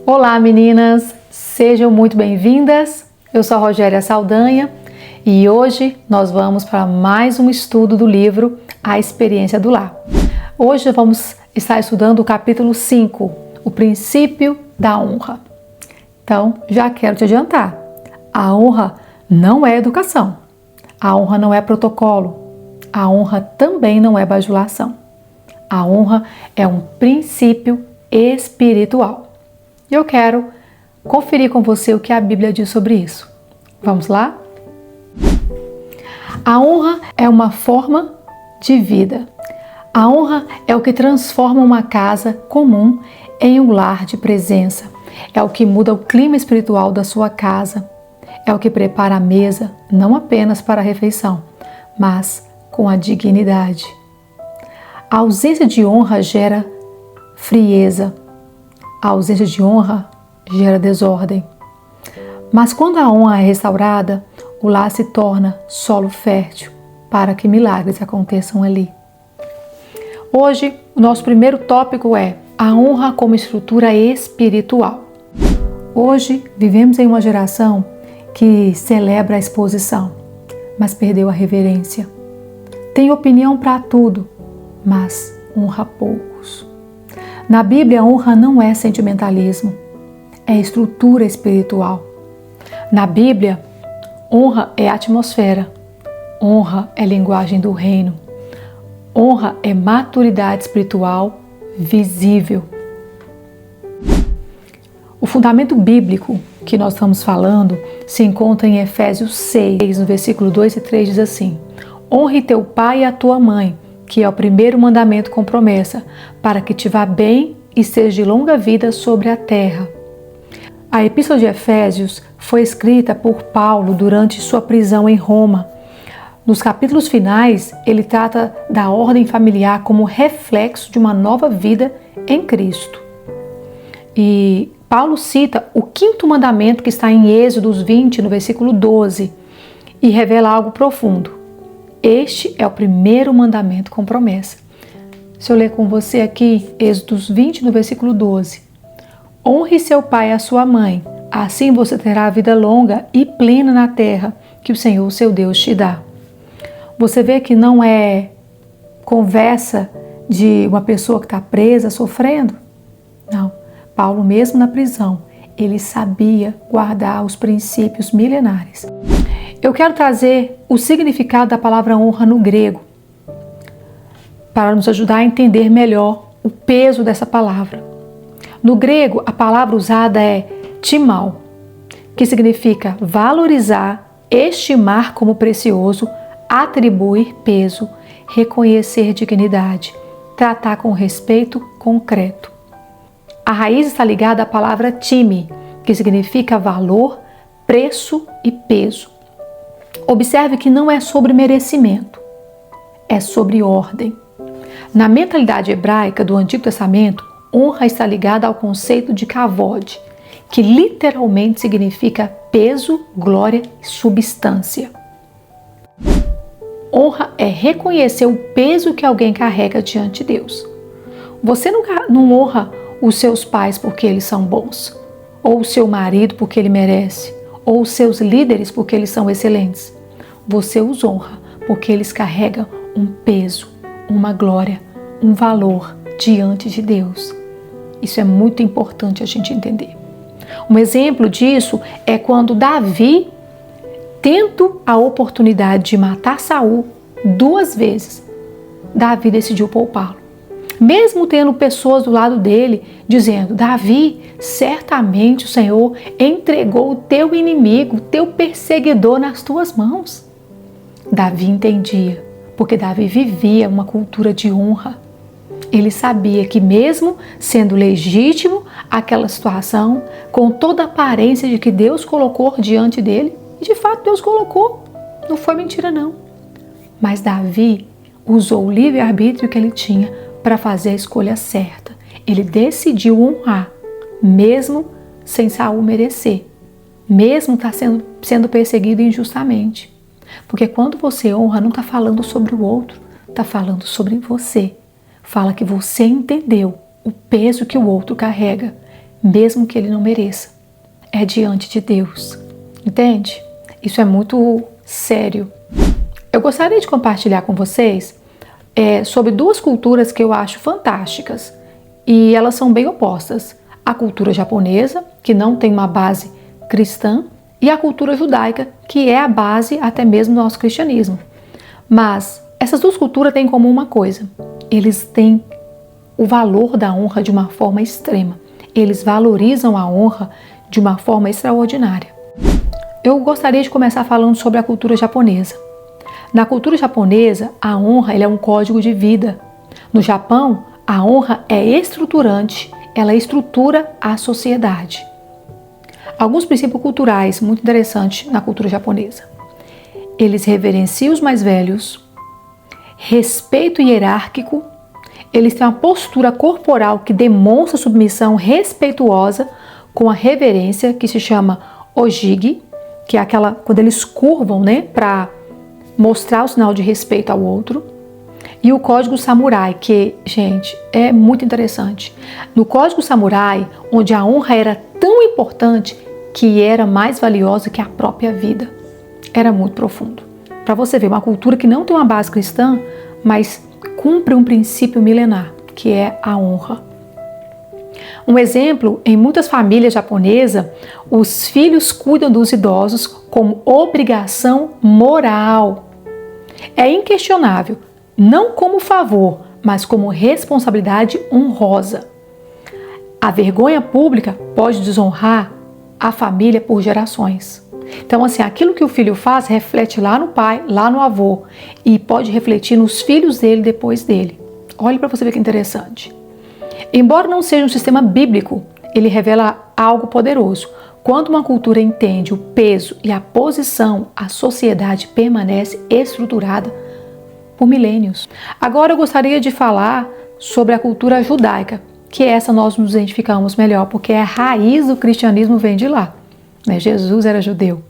Olá meninas, sejam muito bem-vindas. Eu sou a Rogéria Saldanha e hoje nós vamos para mais um estudo do livro A Experiência do Lar. Hoje vamos estar estudando o capítulo 5, o princípio da honra. Então, já quero te adiantar, a honra não é educação, a honra não é protocolo, a honra também não é bajulação. A honra é um princípio espiritual. E eu quero conferir com você o que a Bíblia diz sobre isso. Vamos lá? A honra é uma forma de vida. A honra é o que transforma uma casa comum em um lar de presença. É o que muda o clima espiritual da sua casa. É o que prepara a mesa, não apenas para a refeição, mas com a dignidade. A ausência de honra gera frieza. A ausência de honra gera desordem. Mas quando a honra é restaurada, o lar se torna solo fértil para que milagres aconteçam ali. Hoje, o nosso primeiro tópico é a honra como estrutura espiritual. Hoje, vivemos em uma geração que celebra a exposição, mas perdeu a reverência. Tem opinião para tudo, mas honra poucos. Na Bíblia, a honra não é sentimentalismo, é estrutura espiritual. Na Bíblia, honra é atmosfera, honra é linguagem do reino, honra é maturidade espiritual visível. O fundamento bíblico que nós estamos falando se encontra em Efésios 6, no versículo 2 e 3, diz assim: honre teu pai e a tua mãe, que é o primeiro mandamento com promessa, para que te vá bem e seja de longa vida sobre a terra. A Epístola de Efésios foi escrita por Paulo durante sua prisão em Roma. Nos capítulos finais, ele trata da ordem familiar como reflexo de uma nova vida em Cristo. E Paulo cita o quinto mandamento que está em Êxodo 20, no versículo 12, e revela algo profundo. Este é o primeiro mandamento com promessa. Se eu ler com você aqui, Êxodo 20, no versículo 12. Honre seu pai e a sua mãe, assim você terá vida longa e plena na terra que o Senhor, seu Deus, te dá. Você vê que não é conversa de uma pessoa que está presa, sofrendo? Não. Paulo, mesmo na prisão, ele sabia guardar os princípios milenares. Eu quero trazer o significado da palavra honra no grego, para nos ajudar a entender melhor o peso dessa palavra. No grego, a palavra usada é timau, que significa valorizar, estimar como precioso, atribuir peso, reconhecer dignidade, tratar com respeito concreto. A raiz está ligada à palavra time, que significa valor, preço e peso. Observe que não é sobre merecimento, é sobre ordem. Na mentalidade hebraica do Antigo Testamento, honra está ligada ao conceito de kavod, que literalmente significa peso, glória e substância. Honra é reconhecer o peso que alguém carrega diante de Deus. Você não honra os seus pais porque eles são bons, ou o seu marido porque ele merece, ou os seus líderes porque eles são excelentes. Você os honra porque eles carregam um peso, uma glória, um valor diante de Deus. Isso é muito importante a gente entender. Um exemplo disso é quando Davi, tendo a oportunidade de matar Saul 2 vezes, Davi decidiu poupá-lo. Mesmo tendo pessoas do lado dele dizendo: Davi, certamente o Senhor entregou o teu inimigo, o teu perseguidor nas tuas mãos. Davi entendia, porque Davi vivia uma cultura de honra. Ele sabia que mesmo sendo legítimo aquela situação, com toda a aparência de que Deus colocou diante dele, e de fato Deus colocou, não foi mentira não. Mas Davi usou o livre-arbítrio que ele tinha para fazer a escolha certa. Ele decidiu honrar, mesmo sem Saul merecer, mesmo sendo perseguido injustamente. Porque quando você honra, não está falando sobre o outro, está falando sobre você. Fala que você entendeu o peso que o outro carrega, mesmo que ele não mereça. É diante de Deus. Entende? Isso é muito sério. Eu gostaria de compartilhar com vocês sobre duas culturas que eu acho fantásticas e elas são bem opostas. A cultura japonesa, que não tem uma base cristã, e a cultura judaica, que é a base até mesmo do nosso cristianismo. Mas essas duas culturas têm em comum uma coisa: eles têm o valor da honra de uma forma extrema. Eles valorizam a honra de uma forma extraordinária. Eu gostaria de começar falando sobre a cultura japonesa. Na cultura japonesa, a honra é um código de vida. No Japão, a honra é estruturante, ela estrutura a sociedade. Alguns princípios culturais muito interessantes na cultura japonesa. Eles reverenciam os mais velhos, respeito hierárquico, eles têm uma postura corporal que demonstra submissão respeituosa com a reverência, que se chama ojigi, que é aquela quando eles curvam, para mostrar o sinal de respeito ao outro. E o código samurai, que, gente, é muito interessante. No código samurai, onde a honra era tão importante que era mais valiosa que a própria vida. Era muito profundo. Para você ver, uma cultura que não tem uma base cristã, mas cumpre um princípio milenar, que é a honra. Um exemplo, em muitas famílias japonesas, os filhos cuidam dos idosos como obrigação moral. É inquestionável, não como favor, mas como responsabilidade honrosa. A vergonha pública pode desonrar a família por gerações. Então, assim, aquilo que o filho faz reflete lá no pai, lá no avô, e pode refletir nos filhos dele depois dele. Olhe para você ver que interessante. Embora não seja um sistema bíblico, ele revela algo poderoso. Quando uma cultura entende o peso e a posição, a sociedade permanece estruturada por milênios. Agora eu gostaria de falar sobre a cultura judaica, que essa nós nos identificamos melhor, porque a raiz do cristianismo vem de lá. Jesus era judeu.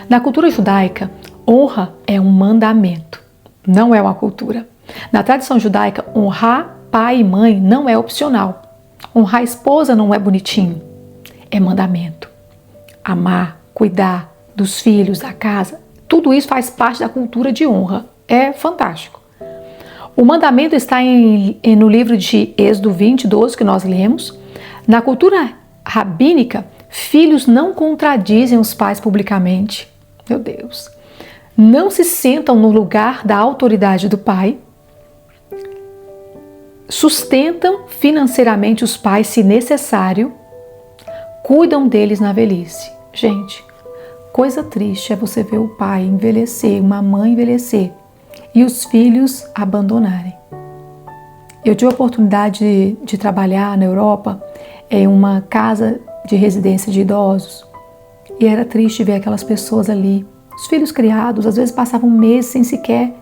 Na cultura judaica, honra é um mandamento, não é uma cultura. Na tradição judaica, honrar pai e mãe não é opcional. Honrar a esposa não é bonitinho, é mandamento. Amar, cuidar dos filhos, da casa, tudo isso faz parte da cultura de honra. É fantástico. O mandamento está no livro de Êxodo 20:12, que nós lemos. Na cultura rabínica, filhos não contradizem os pais publicamente. Meu Deus. Não se sentam no lugar da autoridade do pai. Sustentam financeiramente os pais se necessário. Cuidam deles na velhice. Gente, coisa triste é você ver o pai envelhecer, uma mãe envelhecer e os filhos abandonarem. Eu tive a oportunidade de trabalhar na Europa em uma casa de residência de idosos e era triste ver aquelas pessoas ali, os filhos criados, às vezes passavam meses sem sequer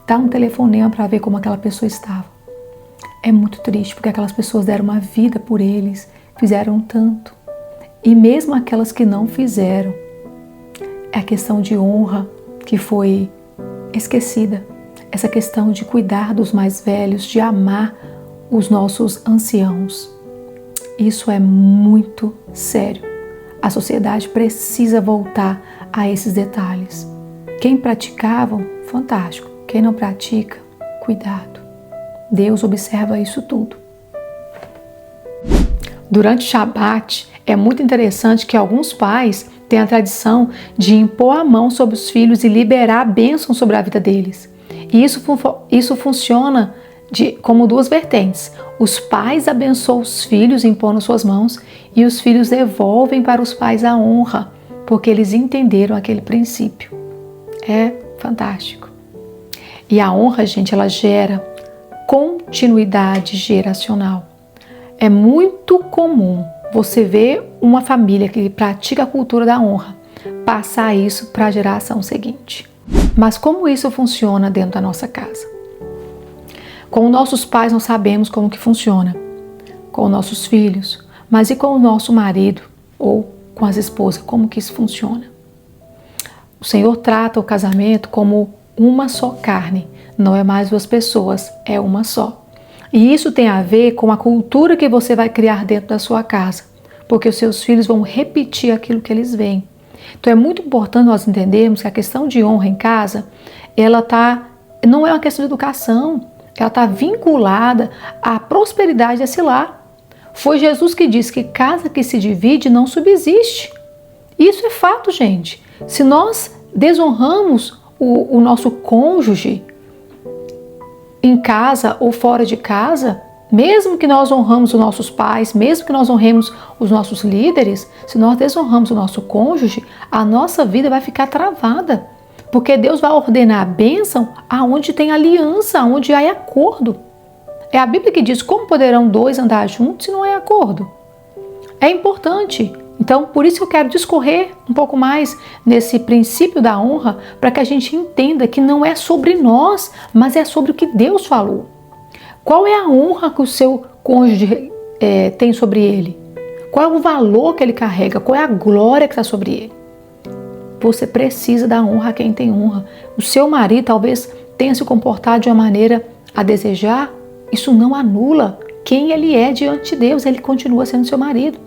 dar um telefonema para ver como aquela pessoa estava. É muito triste porque aquelas pessoas deram uma vida por eles, fizeram tanto. E mesmo aquelas que não fizeram, é a questão de honra que foi esquecida. Essa questão de cuidar dos mais velhos, de amar os nossos anciãos. Isso é muito sério. A sociedade precisa voltar a esses detalhes. Quem praticava, fantástico. Quem não pratica, cuidado. Deus observa isso tudo. Durante o Shabat, é muito interessante que alguns pais têm a tradição de impor a mão sobre os filhos e liberar a bênção sobre a vida deles. E isso funciona como duas vertentes. Os pais abençoam os filhos impondo suas mãos e os filhos devolvem para os pais a honra, porque eles entenderam aquele princípio. É fantástico. E a honra, gente, ela gera continuidade geracional. É muito comum você ver uma família que pratica a cultura da honra passar isso para a geração seguinte. Mas como isso funciona dentro da nossa casa? Com nossos pais não sabemos como que funciona, com nossos filhos, mas e com o nosso marido ou com as esposas, como que isso funciona? O Senhor trata o casamento como uma só carne, não é mais duas pessoas, é uma só. E isso tem a ver com a cultura que você vai criar dentro da sua casa. porque os seus filhos vão repetir aquilo que eles veem. Então é muito importante nós entendermos que a questão de honra em casa, não é uma questão de educação, ela está vinculada à prosperidade desse lar. Foi Jesus que disse que casa que se divide não subsiste. Isso é fato, gente. Se nós desonramos o nosso cônjuge em casa ou fora de casa, mesmo que nós honramos os nossos pais, mesmo que nós honremos os nossos líderes, se nós desonramos o nosso cônjuge, a nossa vida vai ficar travada. Porque Deus vai ordenar a bênção aonde tem aliança, aonde há acordo. É a Bíblia que diz como poderão dois andar juntos se não é acordo. É importante. Então, por isso que eu quero discorrer um pouco mais nesse princípio da honra, para que a gente entenda que não é sobre nós, mas é sobre o que Deus falou. Qual é a honra que o seu cônjuge tem sobre ele? Qual é o valor que ele carrega? Qual é a glória que está sobre ele? Você precisa dar honra a quem tem honra. O seu marido talvez tenha se comportado de uma maneira a desejar. Isso não anula quem ele é diante de Deus. Ele continua sendo seu marido.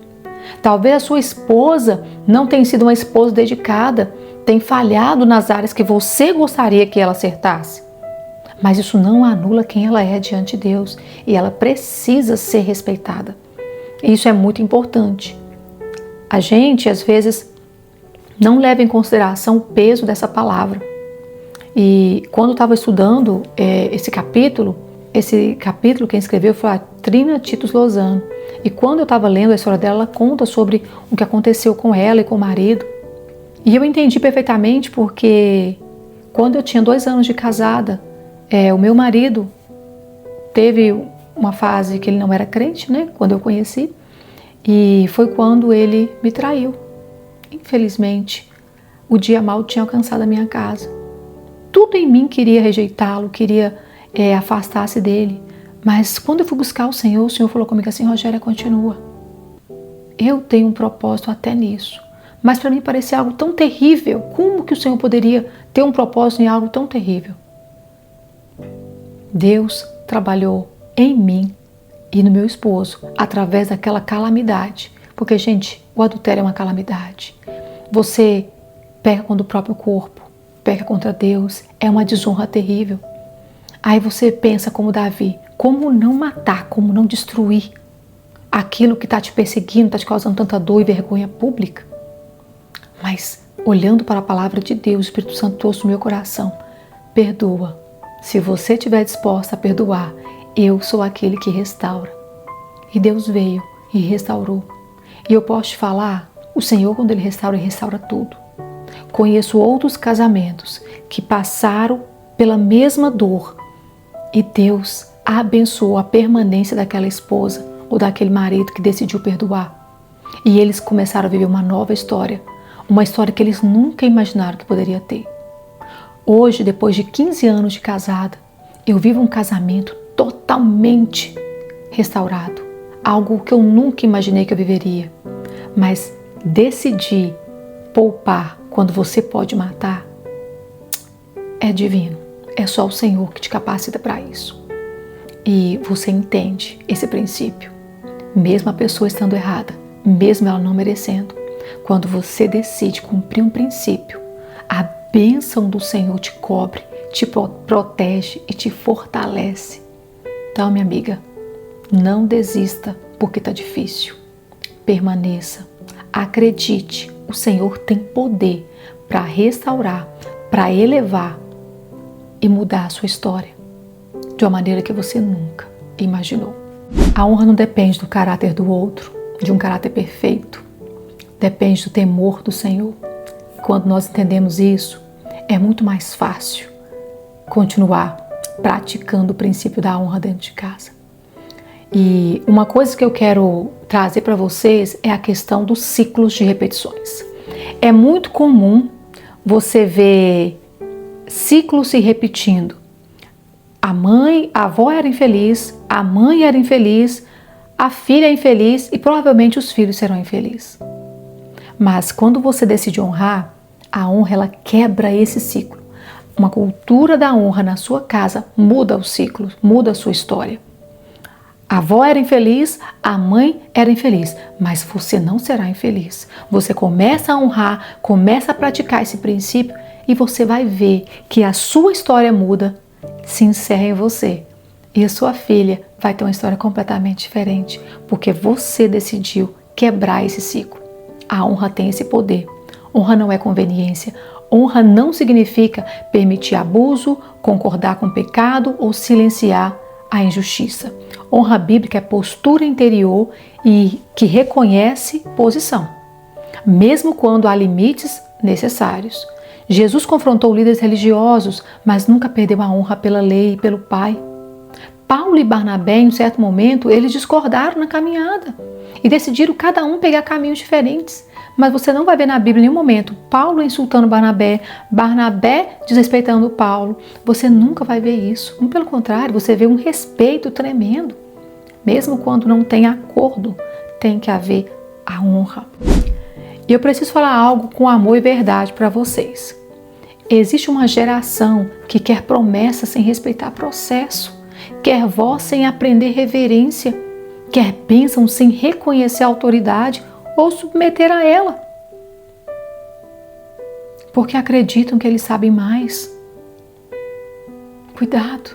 Talvez a sua esposa não tenha sido uma esposa dedicada, tenha falhado nas áreas que você gostaria que ela acertasse. Mas isso não anula quem ela é diante de Deus. E ela precisa ser respeitada. Isso é muito importante. A gente, às vezes, não leva em consideração o peso dessa palavra. E quando eu estava estudando esse capítulo quem escreveu foi a Trina Titus Lozano. E quando eu estava lendo a história dela, ela conta sobre o que aconteceu com ela e com o marido. E eu entendi perfeitamente porque quando eu tinha 2 anos de casada, o meu marido teve uma fase que ele não era crente, né? Quando eu conheci. E foi quando ele me traiu. Infelizmente, o dia mal tinha alcançado a minha casa. Tudo em mim queria rejeitá-lo, queria afastar-se dele. Mas quando eu fui buscar o Senhor falou comigo assim: Rogéria, continua. Eu tenho um propósito até nisso. Mas para mim parecia algo tão terrível. Como que o Senhor poderia ter um propósito em algo tão terrível? Deus trabalhou em mim e no meu esposo através daquela calamidade. Porque, gente, o adultério é uma calamidade. Você peca contra o próprio corpo, peca contra Deus, é uma desonra terrível. Aí você pensa como Davi: como não matar, como não destruir aquilo que está te perseguindo, está te causando tanta dor e vergonha pública? Mas, olhando para a palavra de Deus, o Espírito Santo trouxe no meu coração: perdoa. Se você estiver disposta a perdoar, eu sou aquele que restaura. E Deus veio e restaurou. E eu posso te falar, o Senhor, quando Ele restaura tudo. Conheço outros casamentos que passaram pela mesma dor e Deus abençoou a permanência daquela esposa ou daquele marido que decidiu perdoar. E eles começaram a viver uma nova história, uma história que eles nunca imaginaram que poderia ter. Hoje, depois de 15 anos de casada, eu vivo um casamento totalmente restaurado. Algo que eu nunca imaginei que eu viveria. Mas decidir poupar quando você pode matar é divino. É só o Senhor que te capacita para isso. E você entende esse princípio. Mesmo a pessoa estando errada, mesmo ela não merecendo, quando você decide cumprir um princípio, a bênção do Senhor te cobre, te protege e te fortalece. Então, minha amiga, não desista porque está difícil. Permaneça. Acredite, o Senhor tem poder para restaurar, para elevar e mudar a sua história de uma maneira que você nunca imaginou. A honra não depende do caráter do outro, de um caráter perfeito. Depende do temor do Senhor. Quando nós entendemos isso, é muito mais fácil continuar praticando o princípio da honra dentro de casa. E uma coisa que eu quero trazer para vocês é a questão dos ciclos de repetições. É muito comum você ver ciclos se repetindo. A avó era infeliz, a mãe era infeliz, a filha é infeliz e provavelmente os filhos serão infelizes. Mas quando você decide honrar, a honra ela quebra esse ciclo. Uma cultura da honra na sua casa muda o ciclo, muda a sua história. A avó era infeliz, a mãe era infeliz, mas você não será infeliz. Você começa a honrar, começa a praticar esse princípio e você vai ver que a sua história muda, se encerra em você. E a sua filha vai ter uma história completamente diferente, porque você decidiu quebrar esse ciclo. A honra tem esse poder. Honra não é conveniência. Honra não significa permitir abuso, concordar com o pecado ou silenciar a injustiça. Honra bíblica é postura interior e que reconhece posição, mesmo quando há limites necessários. Jesus confrontou líderes religiosos, mas nunca perdeu a honra pela lei e pelo Pai. Paulo e Barnabé, em um certo momento, eles discordaram na caminhada e decidiram cada um pegar caminhos diferentes. Mas você não vai ver na Bíblia em nenhum momento Paulo insultando Barnabé, Barnabé desrespeitando Paulo. Você nunca vai ver isso. Pelo contrário, você vê um respeito tremendo. Mesmo quando não tem acordo, tem que haver a honra. E eu preciso falar algo com amor e verdade para vocês. Existe uma geração que quer promessa sem respeitar processo, quer voz sem aprender reverência, quer bênção sem reconhecer a autoridade ou submeter a ela, porque acreditam que eles sabem mais. Cuidado!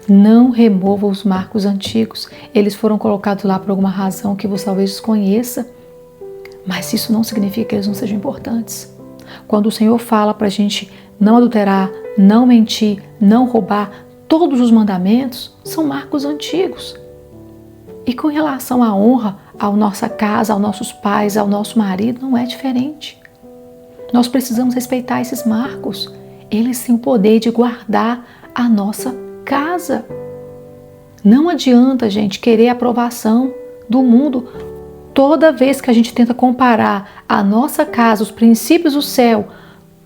Não remova os marcos antigos. Eles foram colocados lá por alguma razão que você talvez desconheça, mas isso não significa que eles não sejam importantes. Quando o Senhor fala para a gente não adulterar, não mentir, não roubar, todos os mandamentos são marcos antigos. E com relação à honra, à nossa casa, aos nossos pais, ao nosso marido, não é diferente. Nós precisamos respeitar esses marcos. Eles têm o poder de guardar a nossa casa. Não adianta, gente, querer a aprovação do mundo. Toda vez que a gente tenta comparar a nossa casa, os princípios do céu,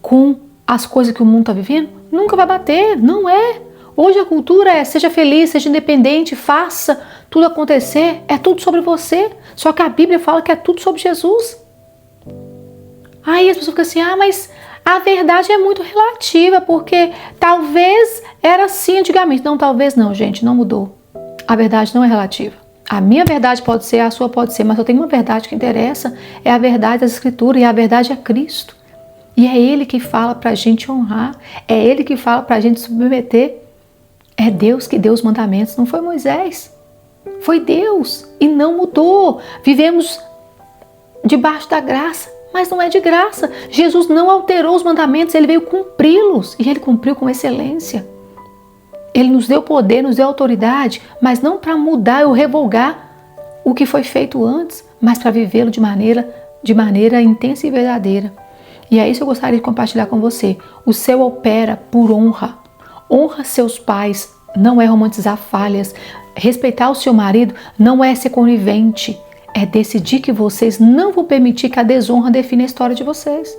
com as coisas que o mundo está vivendo, nunca vai bater, não é. Hoje a cultura é seja feliz, seja independente, faça tudo acontecer, é tudo sobre você. Só que a Bíblia fala que é tudo sobre Jesus. Aí as pessoas ficam assim, mas a verdade é muito relativa, porque talvez era assim antigamente. Não, talvez não, gente, não mudou. A verdade não é relativa. A minha verdade pode ser, a sua pode ser, mas eu tenho uma verdade que interessa, é a verdade das Escrituras, e a verdade é Cristo. E é Ele que fala para a gente honrar, é Ele que fala para a gente submeter. É Deus que deu os mandamentos, não foi Moisés. Foi Deus e não mudou. Vivemos debaixo da graça, mas não é de graça. Jesus não alterou os mandamentos, Ele veio cumpri-los e Ele cumpriu com excelência. Ele nos deu poder, nos deu autoridade, mas não para mudar ou revogar o que foi feito antes, mas para vivê-lo de maneira intensa e verdadeira. E é isso que eu gostaria de compartilhar com você. O céu opera por honra. Honra seus pais, não é romantizar falhas. Respeitar o seu marido não é ser conivente. É decidir que vocês não vão permitir que a desonra defina a história de vocês.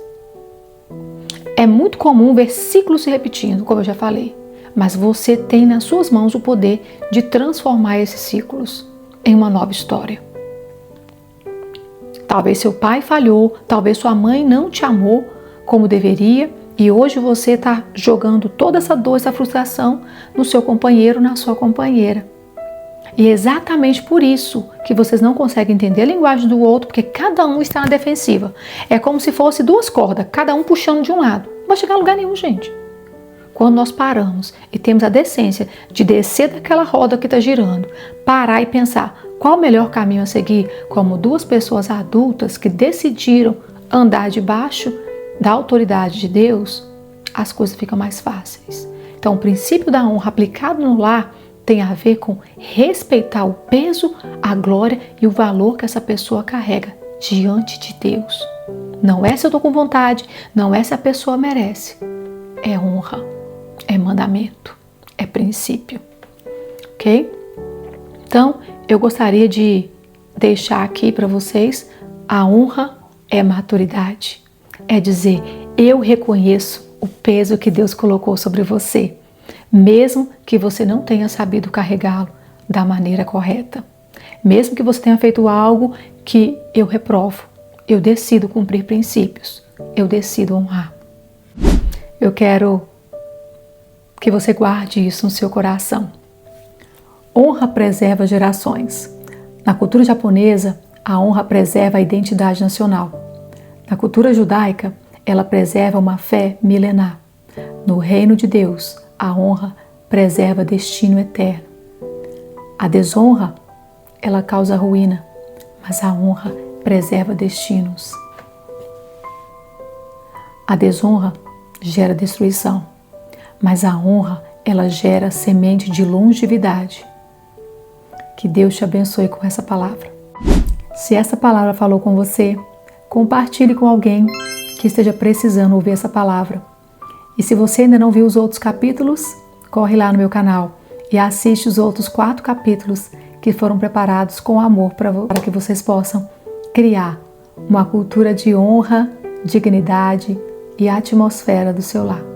É muito comum versículos se repetindo, como eu já falei. Mas você tem nas suas mãos o poder de transformar esses ciclos em uma nova história. Talvez seu pai falhou, talvez sua mãe não te amou como deveria, e hoje você está jogando toda essa dor, essa frustração no seu companheiro, na sua companheira. E é exatamente por isso que vocês não conseguem entender a linguagem do outro, porque cada um está na defensiva. É como se fosse duas cordas, cada um puxando de um lado. Não vai chegar a lugar nenhum, gente. Quando nós paramos e temos a decência de descer daquela roda que está girando, parar e pensar qual o melhor caminho a seguir, como duas pessoas adultas que decidiram andar debaixo da autoridade de Deus, as coisas ficam mais fáceis. Então, o princípio da honra aplicado no lar tem a ver com respeitar o peso, a glória e o valor que essa pessoa carrega diante de Deus. Não é se eu estou com vontade, não é se a pessoa merece. É honra, é mandamento, é princípio. Ok? Então, eu gostaria de deixar aqui para vocês, a honra é maturidade. É dizer, eu reconheço o peso que Deus colocou sobre você, mesmo que você não tenha sabido carregá-lo da maneira correta. Mesmo que você tenha feito algo que eu reprovo, eu decido cumprir princípios, eu decido honrar. Eu quero que você guarde isso no seu coração. Honra preserva gerações. Na cultura japonesa, a honra preserva a identidade nacional. Na cultura judaica, ela preserva uma fé milenar. No reino de Deus, a honra preserva destino eterno. A desonra, ela causa ruína, mas a honra preserva destinos. A desonra gera destruição, mas a honra, ela gera semente de longevidade. Que Deus te abençoe com essa palavra. Se essa palavra falou com você, compartilhe com alguém que esteja precisando ouvir essa palavra. E se você ainda não viu os outros capítulos, corre lá no meu canal e assiste os outros 4 capítulos que foram preparados com amor para que vocês possam criar uma cultura de honra, dignidade e atmosfera do seu lar.